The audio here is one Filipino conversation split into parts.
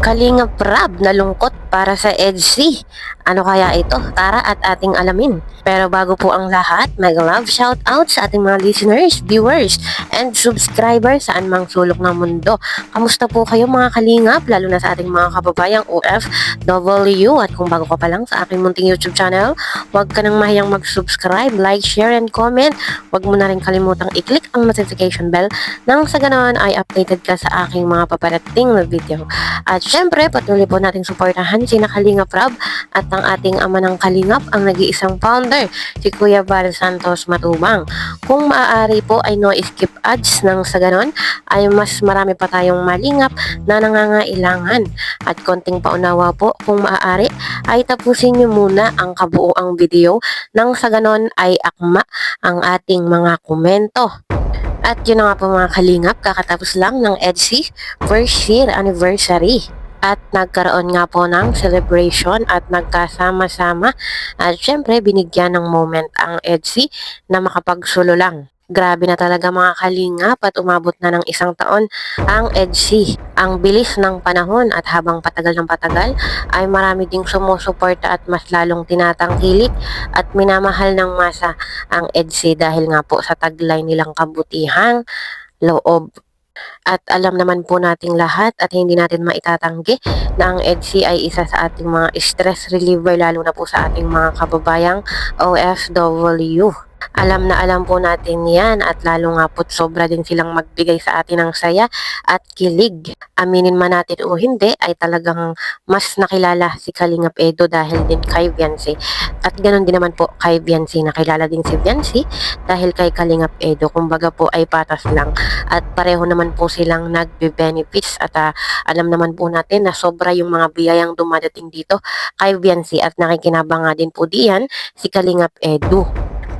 Kalingap Rab nalungkot para sa EDC. Ano kaya ito? Tara at ating alamin. Pero bago po ang lahat, mega love shout out sa ating mga listeners, viewers, and subscribers saan mang sulok ng mundo. Kamusta po kayo mga kalingap, lalo na sa ating mga kababayang OFW. At kung bago ka pa lang sa aking munting YouTube channel, huwag ka nang mahiyang mag-subscribe, like, share, and comment. Huwag mo na rin kalimutang i-click ang notification bell nang sa ganoon ay updated ka sa aking mga paparating na video. At syempre, patuloy po nating suportahan si Kalingap Rab at ang ating ama ng Kalingap, ang nag-iisang founder, si Kuya Val Santos Matubang. Kung maaari po ay no skip ads nang sa ganon ay mas marami pa tayong malingap na nangangailangan. At konting paunawa po, kung maaari ay tapusin nyo muna ang kabuuang video nang sa ganon ay akma ang ating mga komento. At yun na nga po mga kalingap, kakatapos lang ng EDC first year anniversary. At nagkaroon nga po ng celebration at nagkasama-sama. At syempre binigyan ng moment ang EDC na makapagsulo lang. Grabe na talaga mga kalingap at umabot na ng 1 taon ang EDC. Ang bilis ng panahon at habang patagal ng patagal ay marami ding sumusuporta at mas lalong tinatangkilik at minamahal ng masa ang EDC dahil nga po sa taglay nilang kabutihang loob. At alam naman po nating lahat at hindi natin maitatanggi na ang EDC ay isa sa ating mga stress reliever lalo na po sa ating mga kababayang OFW. Alam na alam po natin yan at lalo nga po't sobra din silang magbigay sa atin ng saya at kilig. Aminin man natin o hindi ay talagang mas nakilala si Kalingap Edo dahil din kay Viancy. At ganoon din naman po kay Viancy, nakilala din si Viancy dahil kay Kalingap Edo. Kumbaga po ay patas lang at pareho naman po silang nagbe-benefits at alam naman po natin na sobra yung mga biyayang dumadating dito kay Viancy at nakikinabang nga din po diyan si Kalingap Edo.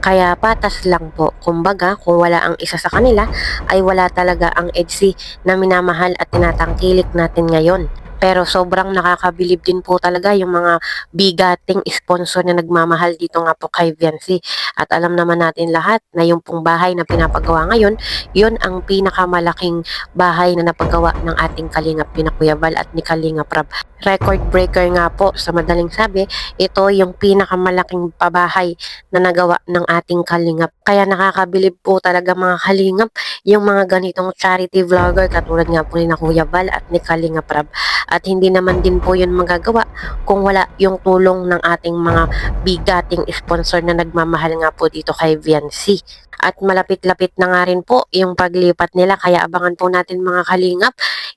Kaya patas lang po. Kumbaga, kung wala ang isa sa kanila, ay wala talaga ang EDC na minamahal at tinatangkilik natin ngayon. Pero sobrang nakakabilib din po talaga yung mga bigating sponsor na nagmamahal dito nga po kay Viancy. At alam naman natin lahat na yung pong bahay na pinapagawa ngayon, yun ang pinakamalaking bahay na napagawa ng ating Kalingap Kuya Val at ni Kalingap Rab. Record breaker nga po sa madaling sabi, ito yung pinakamalaking pabahay na nagawa ng ating Kalingap. Kaya nakakabilib po talaga mga Kalingap yung mga ganitong charity vlogger katulad nga po ni Kuya Val at ni Kalingap Rab. At hindi naman din po yun magagawa kung wala yung tulong ng ating mga bigating sponsor na nagmamahal nga po dito kay Viancy. At malapit-lapit na nga rin po yung paglipat nila kaya abangan po natin mga kalingap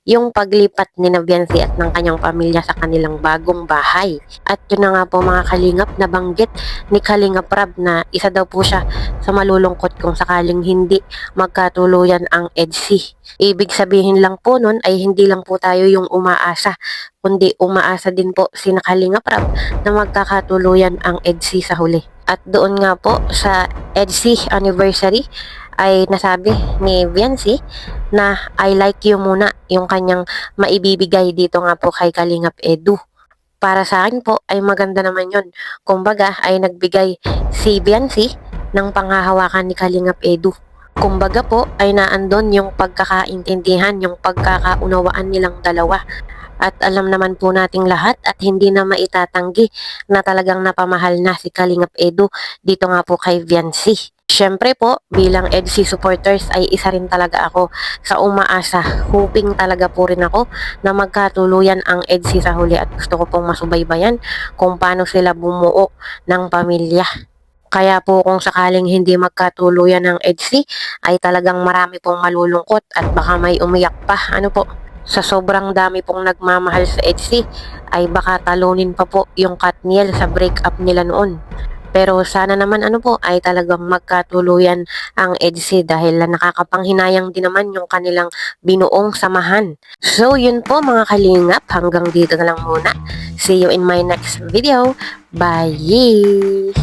yung paglipat ni Viancy at ng kanyang pamilya sa kanilang bagong bahay. At yun na nga po mga kalingap, nabanggit ni Kalingap Rab na isa daw po siya sa malulungkot kung sakaling hindi magkatuluyan ang EDC. Ibig sabihin lang po nun ay hindi lang po tayo yung umaasa, kundi umaasa din po si Kalingap Rab na magkakatuluyan ang EDC sa huli. At doon nga po sa EDC anniversary ay nasabi ni Viancy na I like you muna yung kanyang maibibigay dito nga po kay Kalingap Edu. Para sa akin po ay maganda naman yun. Kumbaga ay nagbigay si Viancy ng panghahawakan ni Kalingap Edu. Kumbaga po ay naandon yung pagkakaintindihan, yung pagkakaunawaan nilang dalawa. At alam naman po nating lahat at hindi na maitatanggi na talagang napamahal na si Kalingap Edu dito nga po kay Viancy. Siyempre po, bilang EDC supporters ay isa rin talaga ako sa umaasa. Hoping talaga po rin ako na magkatuluyan ang EDC sa huli at gusto ko pong masubaybayan kung paano sila bumuo ng pamilya. Kaya po kung sakaling hindi magkatuluyan ng EDC ay talagang marami pong malulungkot at baka may umiyak pa. Ano po? Sa sobrang dami pong nagmamahal sa EDC ay baka talunin pa po yung Katniel sa breakup nila noon. Pero sana naman ano po ay talagang magkatuluyan ang EDC dahil nakakapanghinayang din naman yung kanilang binuong samahan. So yun po mga kalingap, hanggang dito na lang muna. See you in my next video. Bye!